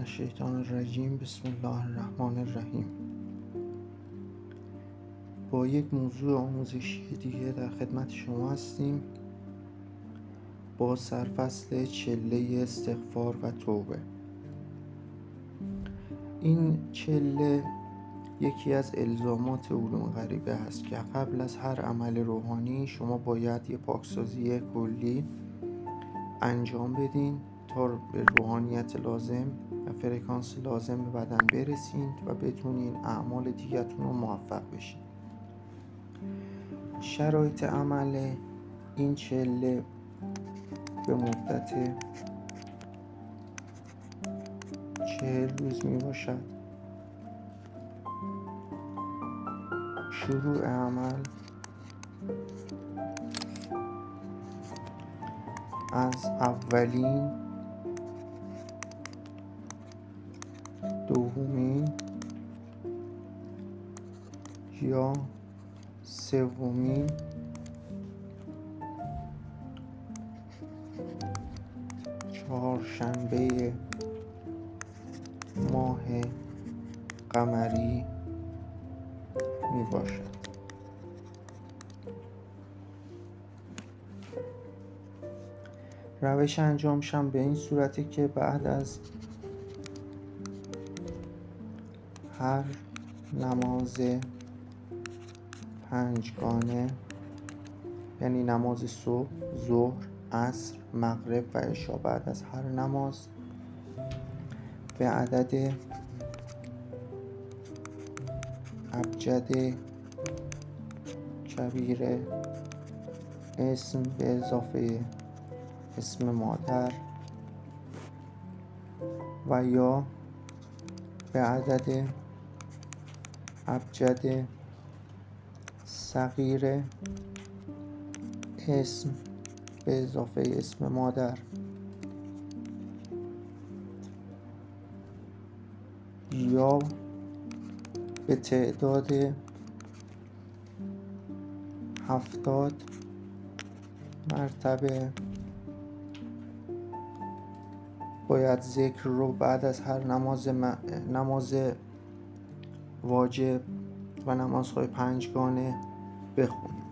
الشیطان الرجیم. بسم الله الرحمن الرحیم. با یک موضوع آموزشی دیگه در خدمت شما هستیم با سرفصل چله استغفار و توبه. این چله یکی از الزامات علوم غریبه هست که قبل از هر عمل روحانی شما باید یه پاکسازی کلی انجام بدین تا به روحانیت لازم و فرکانس لازم به بدن برسید و بتونین اعمال دیگه‌تون رو موفق بشین. شرایط عمل این چله به مدت 40 روز می باشد. شروع عمل از اولین، دومین یا سومین چهارشنبه ماه قمری می باشد. روش انجامش هم به این صورته که بعد از هر نماز پنجگانه، یعنی نماز صبح، ظهر، عصر، مغرب و عشا، بعد از هر نماز به عدد ابجد کبیر اسم به اضافه اسم مادر و یا به عدد ابجد صغیر اسم به اضافه اسم مادر یا به تعداد 70 مرتبه باید ذکر رو بعد از هر نماز واجب و نمازهای پنجگانه بخونیم.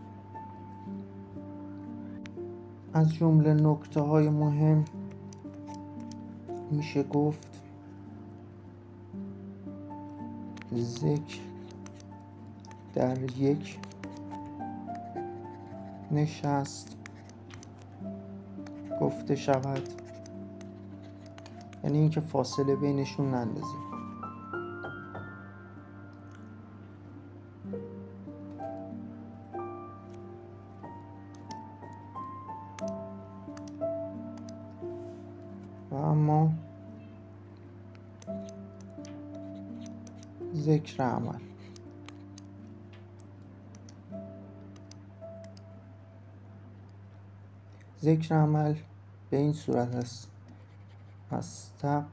از جمله نکته های مهم میشه گفت ذکر در یک نشست گفته شود، یعنی اینکه فاصله بینشون نندازیم. و اما ذکر عمل به این صورت است: استغفر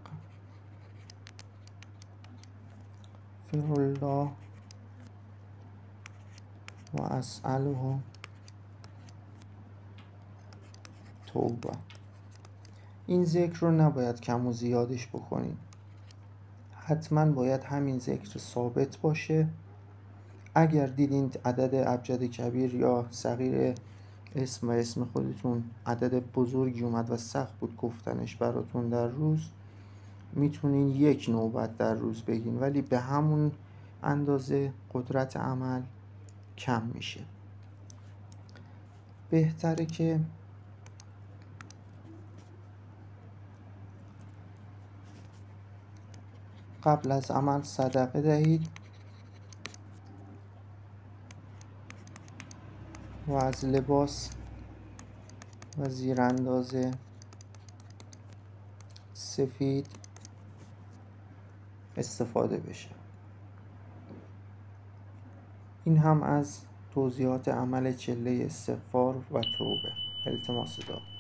الله و اسأله توبه. این ذکر رو نباید کم و زیادش بکنید، حتما باید همین ذکر ثابت باشه. اگر دیدین عدد ابجد کبیر یا صغیر اسم و اسم خودتون عدد بزرگی اومد و سخت بود گفتنش براتون در روز، میتونین یک نوبت در روز بگین، ولی به همون اندازه قدرت عمل کم میشه. بهتره که قبل از عمل صدقه دهید و از لباس و زیرانداز سفید استفاده بشه. این هم از توضیحات عمل چله استغفار و توبه. التماس دعا.